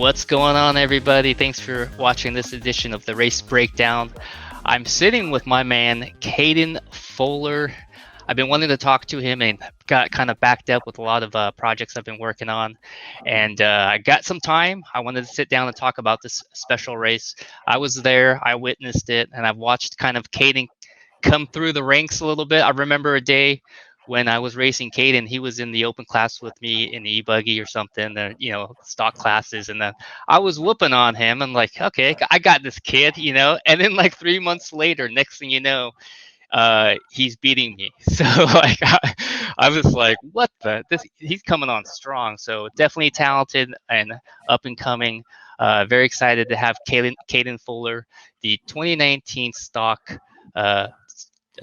What's going on, everybody? Thanks for watching this edition of the Race Breakdown. I'm sitting with my man, Kaden Fuller. I've been wanting to talk to him and got kind of backed up with a lot of projects I've been working on. And I got some time. I wanted to sit down and talk about this special race. I was there, I witnessed it, and I've watched kind of Kaden come through the ranks a little bit. I remember a day when I was racing Kaden, he was in the open class with me in the e-buggy or something, stock classes. And then I was whooping on him. I'm like, okay, I got this kid, and then like 3 months later, next thing you know, he's beating me. So like, I was like, what he's coming on strong. So definitely talented and up and coming. Very excited to have Kaden Fuller, the 2019 stock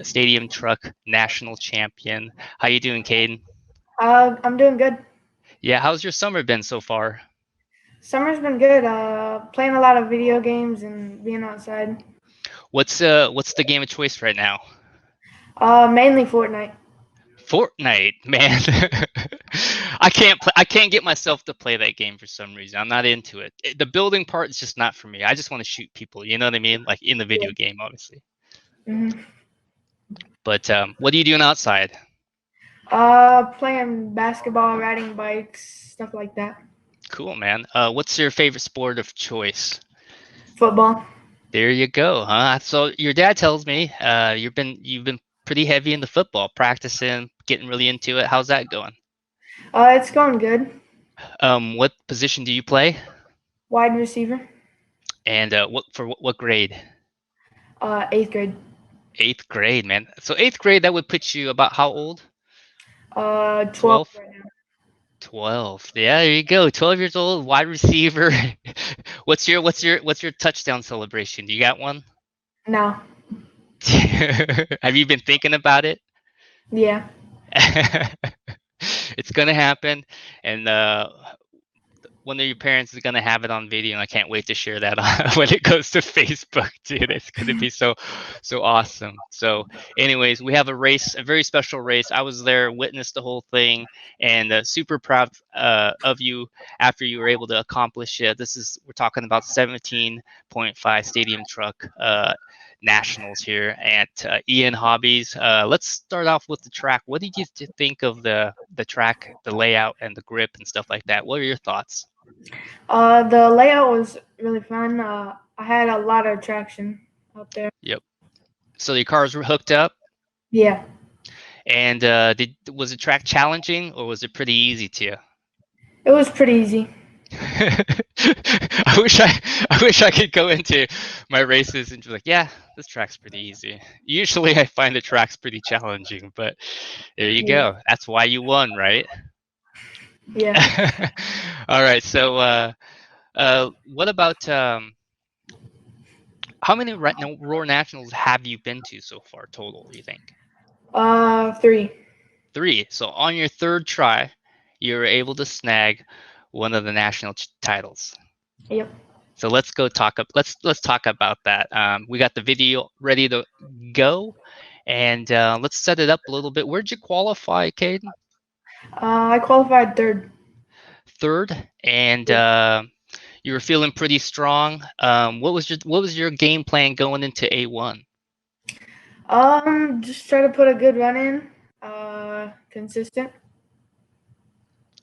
stadium truck national champion. How you doing, Kaden? I'm doing good. Yeah, how's your summer been so far? Summer's been good. Playing a lot of video games and being outside. What's the game of choice right now? Mainly Fortnite. Fortnite, man. I can't get myself to play that game for some reason. I'm not into it. The building part is just not for me. I just want to shoot people, you know what I mean? Like in the video game, obviously. Mm-hmm. But what are you doing outside? Playing basketball, riding bikes, stuff like that. Cool, man. What's your favorite sport of choice? Football. There you go, huh? So your dad tells me you've been pretty heavy into football, practicing, getting really into it. How's that going? It's going good. What position do you play? Wide receiver. And what grade? 8th grade. 8th grade, man. So 8th grade, that would put you about how old? 12 right now. 12. Yeah, there you go. 12 years old, wide receiver. What's your touchdown celebration? Do you got one? No. Have you been thinking about it? Yeah. It's gonna happen, and one of your parents is gonna have it on video, and I can't wait to share that when it goes to Facebook, dude. It's gonna be so awesome. So, anyways, we have a very special race. I was there, witnessed the whole thing, and super proud of you after you were able to accomplish it. We're talking about 17.5 stadium truck nationals here at Ian Hobbies. Let's start off with the track. What did you think of the track, the layout, and the grip and stuff like that? What are your thoughts? The layout was really fun. I had a lot of traction up there. Yep. So the cars were hooked up? Yeah. And was the track challenging, or was it pretty easy to you? It was pretty easy. I wish I could go into my races and be like, yeah, this track's pretty easy. Usually I find the track's pretty challenging, but there you go. That's why you won, right? Yeah. All right. So what about how many Roar Nationals have you been to so far total, do you think? 3. 3. So on your 3rd try, you were able to snag one of the national titles. Yep. So let's talk about that. We got the video ready to go, and let's set it up a little bit. Where'd you qualify, Kaden? I qualified 3rd. 3rd, and you were feeling pretty strong. What was your game plan going into A1? Just try to put a good run in. Consistent.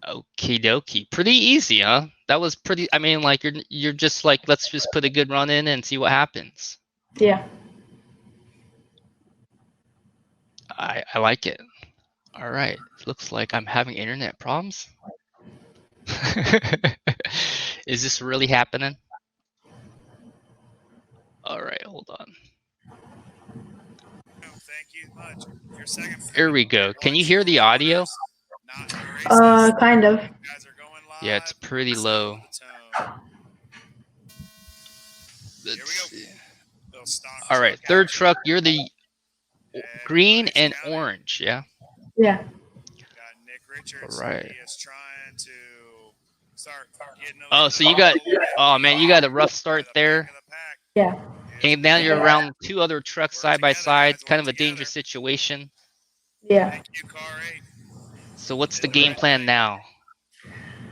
Okie dokie. Pretty easy, huh? That was pretty. I mean, like you're just like, let's just put a good run in and see what happens. Yeah. I like it. All right. Looks like I'm having internet problems. Is this really happening? All right, hold on. Thank you much. Your second. Here we go. Can you hear the audio? Kind of. Yeah, it's pretty low. Let's see. All right, 3rd truck. You're the green and orange, yeah? Yeah. All right. Oh, so you got, oh man, you got a rough start there. Yeah. And now you're around 2 other trucks side by side, kind of a dangerous situation. Yeah. So what's the game plan now?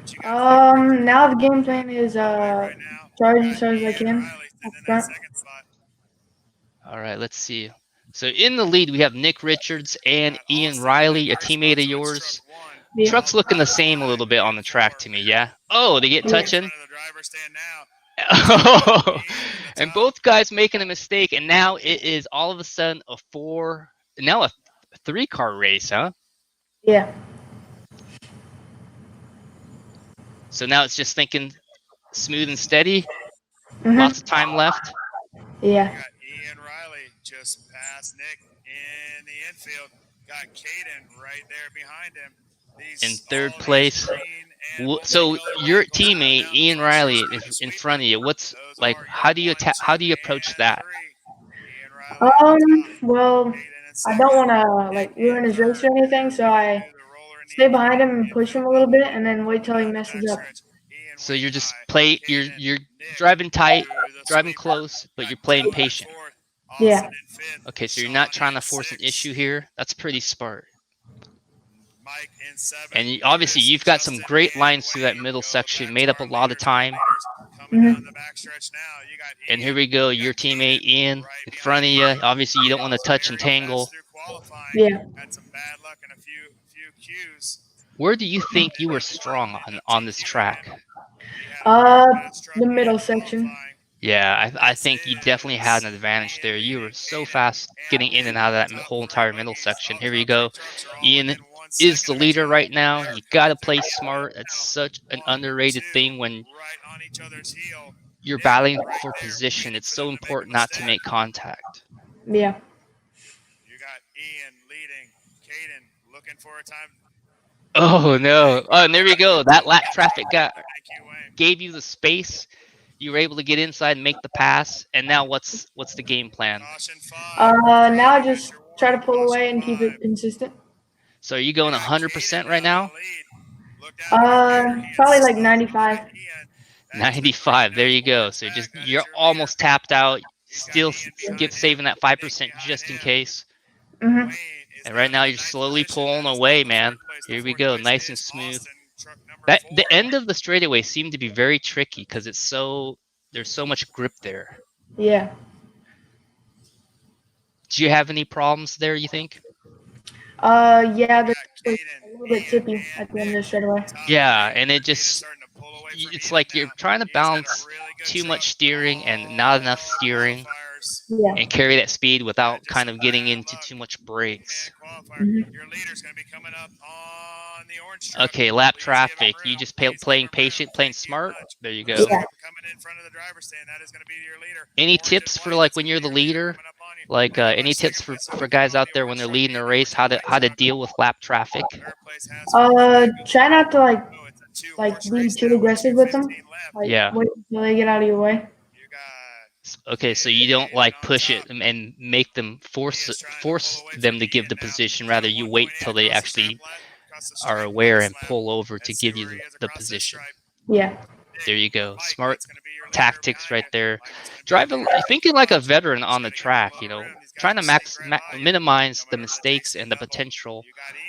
What you guys think? Now the game plan is Right now, charge we as got hard as I Ian can Riley up sitting in that front. second spot. All right, let's see. So in the lead, we have Nick Richards and Got Ian Austin in Riley, a that first spot, teammate of so it's yours. truck one. Yeah. Truck's looking the same a Five, little bit on Kaden the track to Fuller. me, yeah? Oh, they get Yeah. In touching. front of the driver's stand now. Oh, Ian in the and top. both guys making a mistake, and now it is all of a sudden a three-car race, huh? Yeah. So now it's just thinking smooth and steady. Mhm. Lots of time left. Yeah. We got Ian Riley just past Nick in the infield. Got Kaden right there behind him. In third place. So multicolored your vehicles coming teammate down the Ian front Riley stretch is of the in sweep. front of you. What's Those like? are How your do you 1, 2, how do you approach and that? 3. Ian Riley at the top. Well, Kaden in I second. don't want to Nick like ruin in his race third. or anything, so I Do the roller in the stay behind him and infield push him a little bubble bit, and then wait till he down the messes up. backstretch. Ian So waiting you're just high. you're Kaden, you're Nick driving tight, through the driving sweep. close, but Got you're playing Dylan in patient. fourth. Yeah. Austin in fifth. Okay, so you're Sean not trying in to force an sixth. issue here. That's pretty smart. Mike in seventh. And obviously, you've got some great lines through that middle section, made up a lot of time. Coming Mhm. down the backstretch now. You got And here Ian, we go, you your got teammate Kaden Ian right in behind front of you. Obviously, you don't want to touch and Very fast tangle. through qualifying. Yeah. Had some bad luck in a few cues. Where do you think you were strong on this track? He had a very bad stroke The middle in section. qualifying. Yeah, I This think you definitely is had an advantage there. You were so fast getting in and out of that whole entire middle section. Here we go. Ian is the leader right now. You got to play smart. It's such an underrated thing when right on each other's heel. you're Nick battling right for there, position. waiting It's for so them to make a important not to mistake. make contact. Yeah. You got Ian leading. Kaden looking for a time. Oh no! Oh, and there we go. That lap traffic Thank you, Wayne. gave you the space. You were able to get inside and make the pass. And now what's the game plan? Caution 5. Now just try to pull away and keep it consistent. So are you going 100% right now? Probably like 95. 95. There you go. So you're almost tapped out. Still saving that 5% just in case. Mhm. And right now you're slowly pulling away, man. Here we go, nice and smooth. The end of the straightaway seemed to be very tricky because there's so much grip there. Yeah. Do you have any problems there, you think? Yeah, there's a little bit tippy at the end of the straightaway. Yeah, and it's like you're trying to balance too much steering and not enough steering Yeah. and carry that speed without kind of getting into too much brakes. Mhm. Your leader's going to be coming up on the orange truck. Okay, lap traffic. You just playing patient, playing smart. There you go. Yeah. Coming in front of the driver's stand. That is going to be your leader. Any tips for like when you're the leader? Like any tips for guys out there when they're leading a race, how to deal with lap traffic? Try not to like be too aggressive with them. Like, Yeah. wait until they get out of your way. Okay, so you don't like push it and make them force them to give the position. Rather, you wait till they actually are aware and pull over to give you the position. Yeah. There you go. Smart tactics right there. Thinking like a veteran on the track, trying to minimize the mistakes and the potential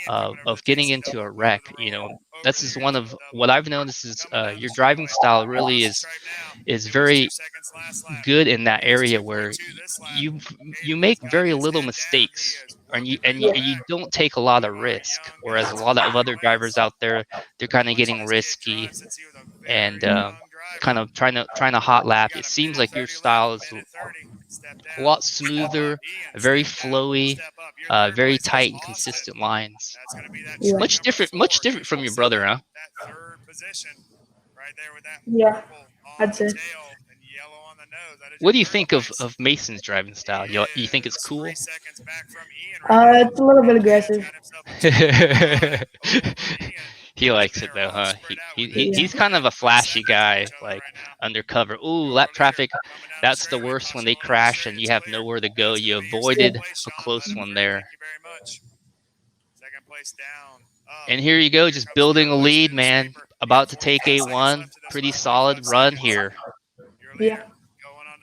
of getting into a wreck. This is one of what I've noticed is your driving style really is very good in that area where you make very little mistakes and you don't take a lot of risk, whereas a lot of other drivers out there, they're kind of getting risky and kind of trying to hot lap. It seems like your style is a lot smoother, very flowy, very tight and consistent lines. Yeah. Much different from your brother, huh? Yeah. I'd say. What do you think of Mason's driving style? You think it's cool? It's a little bit aggressive. He likes it though, huh? He's kind of a flashy guy, like undercover. Ooh, lap traffic. That's the worst when they crash and you have nowhere to go. You avoided a close one there. And here you go, just building a lead, man. About to take A1. Pretty solid run here. Yeah.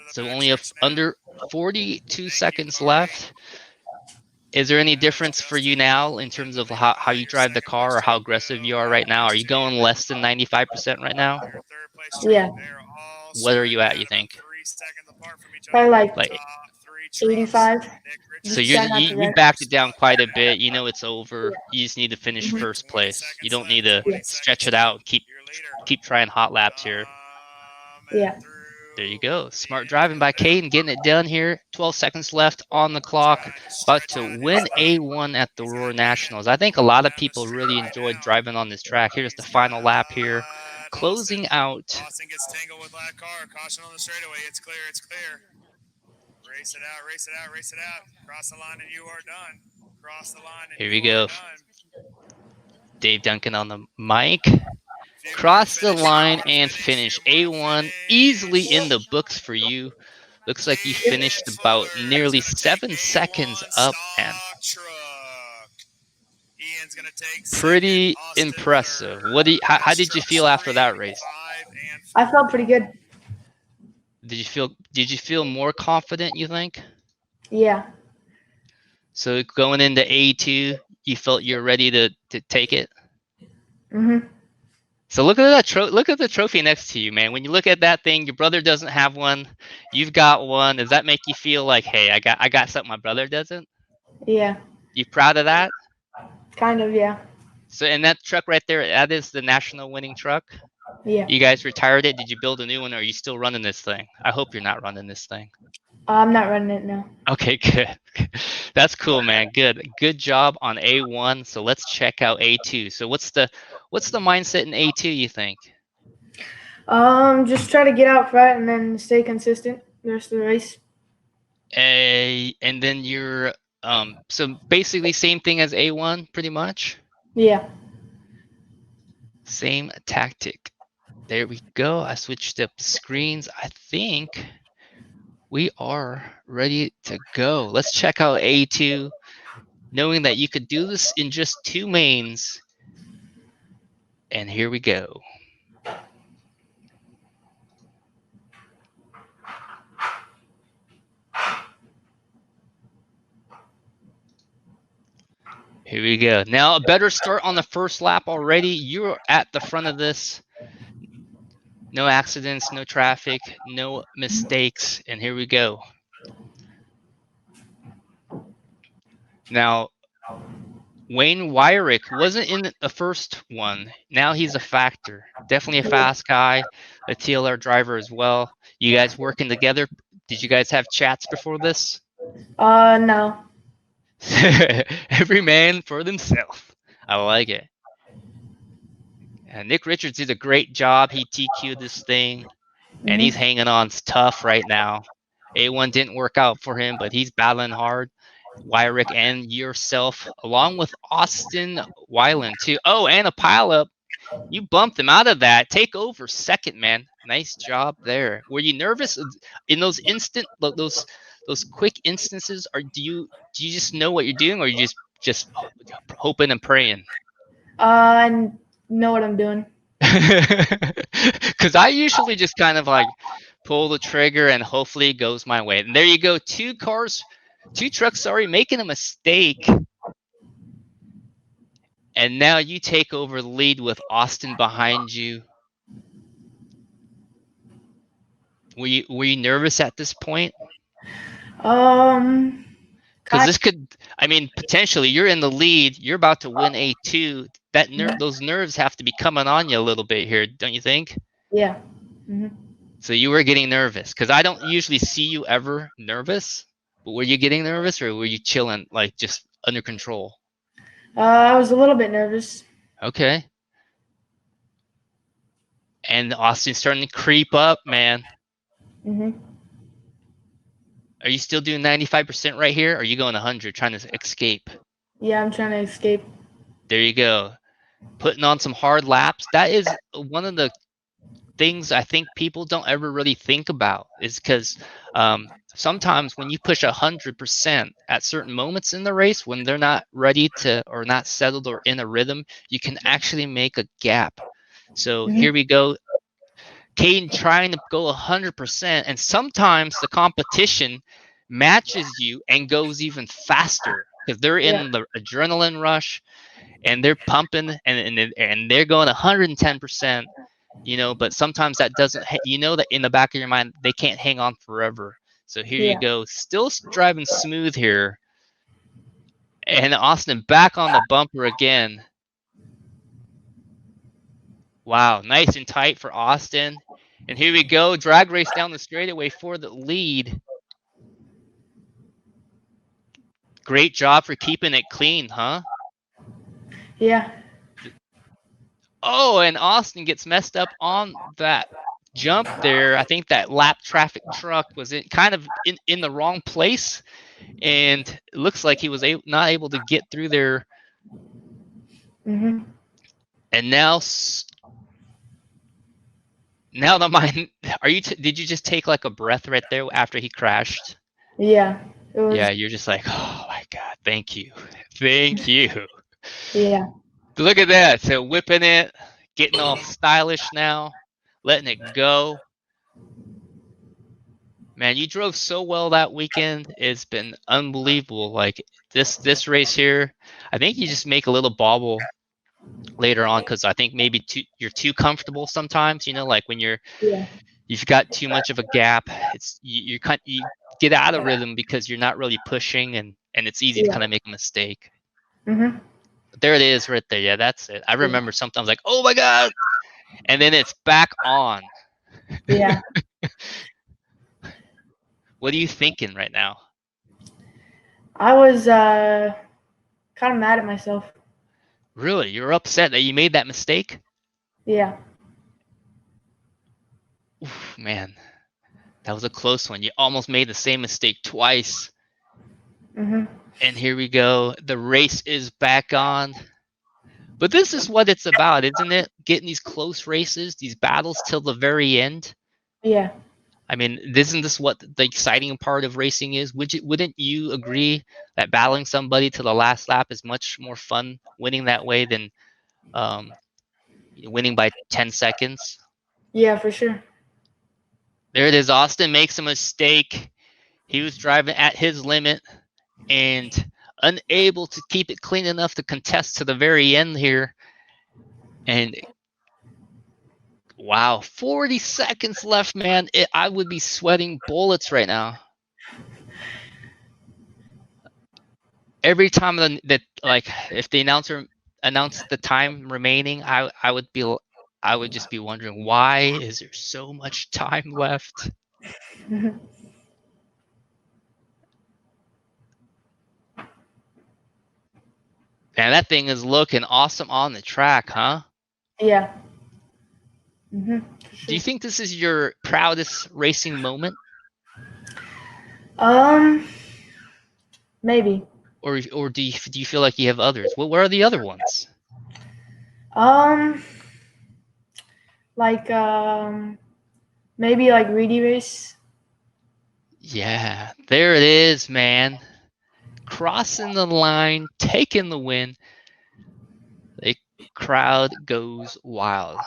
So only under 42 seconds left. Is there any difference for you now in terms of how you drive the car or how aggressive you are right now? Are you going less than 95% right now? Your third place Yeah. trip, they're all What are you spread at, out you about think? 3 seconds apart from each other. Probably like Like, Top three trucks. 85. Nick so Just Richards, you're try not to you wreck. backed it down quite a bit. You know it's over. Yeah. You just need to finish Mhm. first 20 place. You seconds don't need left. to 20 stretch seconds it left. out. Keep Your leader keep trying hot laps here. coming Yeah. There you through go. the Smart driving infield by now. Kaden, getting it done here. 12 seconds left on the clock. Trying to About stretch to out his win lead. A1 at the He's Roar got Dan Nationals. I think a lot of down the people street really right enjoyed now. driving on this track. Here's the He's final lap here. got Austin. Closing out. Austin gets tangled with that car. Caution on the straightaway. It's clear. It's clear. Race it out. Race it out. Race it out. Cross the line and you are done. Cross the line and Here you we are go. done. Dave Duncan on the mic. Few more to Cross the finish. Few line more to and finish. finish. Few more to A1 easily in the finish. books for you. Looks like you Kaden finished about Fuller is nearly going to take 7 seconds A1 up, man. stock truck. Ian's going to take second. Pretty Austin impressive. third. How Best did you trucks feel after 3, that race? 5, and 4. I felt pretty good. Did you feel more confident, you think? Yeah. So going into A2, you felt you're ready to take it? Mhm. So look at that look at the trophy next to you, man. When you look at that thing, your brother doesn't have one, you've got one. Does that make you feel like, hey, I got something my brother doesn't? Yeah. You proud of that? Kind of. Yeah. So and that truck right there, that is the national winning truck. Yeah. You guys retired it. Did you build a new one, or are you still running this thing? I hope you're not running this thing. I'm not running it now. Okay, good. That's cool, man. Good job on A1. So let's check out A2. So what's the mindset in A2, you think? Just try to get out front and then stay consistent the rest of the race. And then you're so basically same thing as A1 pretty much. Yeah. Same tactic. There we go. I switched up the screens. I think we are ready to go. Let's check out A2. Knowing that you could do this in just 2 mains. And here we go. Here we go. Now a better start on the first lap already. You're at the front of this. No accidents, no traffic, no mistakes. And here we go. Now, Wayne Wyrick wasn't in the first one. Now he's a factor. Definitely a fast guy, a TLR driver as well. You guys working together? Did you guys have chats before this? No. Every man for themselves. I like it. And Nick Richards did a great job. He TQ'd this thing, and he's hanging on tough right now. A1 didn't work out for him, but he's battling hard. Wyrick and yourself, along with Austin Weiland too. Oh, and a pileup. You bumped him out of that. Take over second, man. Nice job there. Were you nervous in those those quick instances? Or do you just know what you're doing, or you just hoping and praying? I know what I'm doing. Because I usually just kind of like pull the trigger and hopefully it goes my way. And there you go. Two trucks, sorry, making a mistake. And now you take over the lead with Austin behind you. Were you nervous at this point? Because this could, I mean, potentially you're in the lead. You're about to win A2. Those nerves have to be coming on you a little bit here, don't you think? Yeah. Mm-hmm. So you were getting nervous because I don't usually see you ever nervous. But were you getting nervous or were you chilling, like just under control? I was a little bit nervous. Okay. And Austin's starting to creep up, man. Mm-hmm. Are you still doing 95% right here? Or are you going 100 trying to escape? Yeah, I'm trying to escape. There you go. Putting on some hard laps. That is one of the things I think people don't ever really think about is because sometimes when you push 100% at certain moments in the race, when they're not ready to or not settled or in a rhythm, you can actually make a gap. So here we go. Kaden trying to go 100%, and sometimes the competition matches you and goes even faster. because they're in the adrenaline rush and they're pumping and they're going 110%. But sometimes that doesn't. That in the back of your mind they can't hang on forever. So here you go, still driving smooth here, and Austin back on the bumper again. Wow, nice and tight for Austin. And here we go, drag race down the straightaway for the lead. Great job for keeping it clean, huh? Yeah. Oh, and Austin gets messed up on that jump there. I think that lap traffic truck was kind of in the wrong place, and it looks like he was not able to get through there. Mhm. And now the mind. Did you just take like a breath right there after he crashed? Yeah. It was. Yeah, you're just like, oh my God, thank you. Thank you. Yeah. Look at that. So whipping it, getting all stylish now, letting it go. Man, you drove so well that weekend. It's been unbelievable. Like this race here, I think you just make a little bobble later on because I think maybe you're too comfortable sometimes. Like when Yeah. you've got too much of a gap, you get out of rhythm because you're not really pushing, and it's easy to kind of make a mistake. Mhm. But there it is right there. Yeah, that's it. I remember sometimes like, oh my God, and then it's back on. Yeah. What are you thinking right now? I was kind of mad at myself. Really? You're upset that you made that mistake? Yeah. Oof, man, that was a close one. You almost made the same mistake twice. Mhm. And here we go. The race is back on. But this is what it's about, isn't it? Getting these close races, these battles till the very end. Yeah. I mean, isn't this what the exciting part of racing is? Wouldn't you agree that battling somebody to the last lap is much more fun winning that way than winning by 10 seconds? Yeah, for sure. There it is. Austin makes a mistake. He was driving at his limit and unable to keep it clean enough to contest to the very end here. And wow, 40 seconds left, man. I would be sweating bullets right now. Every time that like if the announcer announced the time remaining, I would just be wondering, why is there so much time left? Mhm. And that thing is looking awesome on the track, huh? Yeah. Mhm. Do you think this is your proudest racing moment? Maybe. Or do you feel like you have others? What are the other ones? Um, like maybe like Reedy race. Yeah, there it is, man. Crossing the line, taking the win. The crowd goes wild.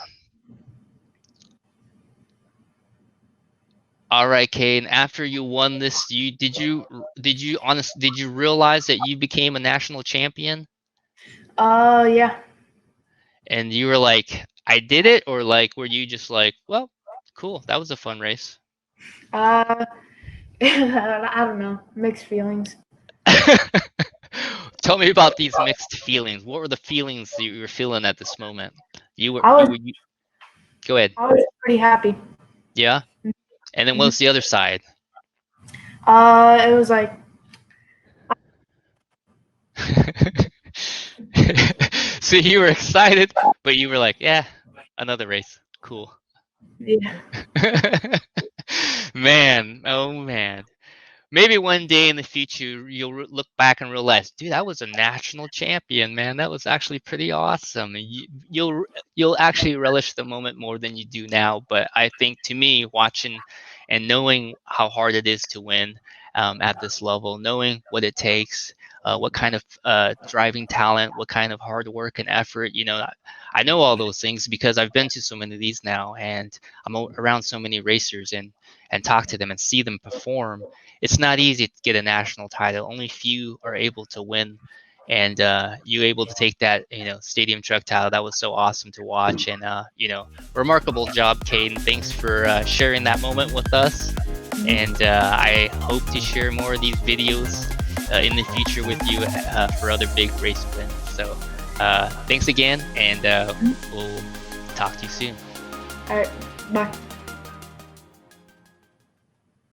All right, Kaden. After you won this, did you realize that you became a national champion? Yeah. And you were like, I did it, or like were you just like, well, cool, that was a fun race? I don't know. Mixed feelings. Tell me about these mixed feelings. What were the feelings that you were feeling at this moment? Go ahead. I was pretty happy. Yeah. And then what's the other side? It was like, So you were excited, but you were like, yeah, another race. Cool. yeah. Man, oh man. Maybe one day in the future you'll look back and realize, dude, I was a national champion, man. That was actually pretty awesome. And you'll actually relish the moment more than you do now. But I think, to me, watching and knowing how hard it is to win at this level, knowing what it takes, what kind of driving talent, what kind of hard work and effort. I know all those things because I've been to so many of these now, and I'm around so many racers and talk to them and see them perform. It's not easy to get a national title. Only few are able to win, and you able to take that stadium truck title. That was so awesome to watch, and remarkable job, Kaden. Thanks for sharing that moment with us, and I hope to share more of these videos in the future with you for other big race wins. So thanks again, and we'll talk to you soon. All right, bye.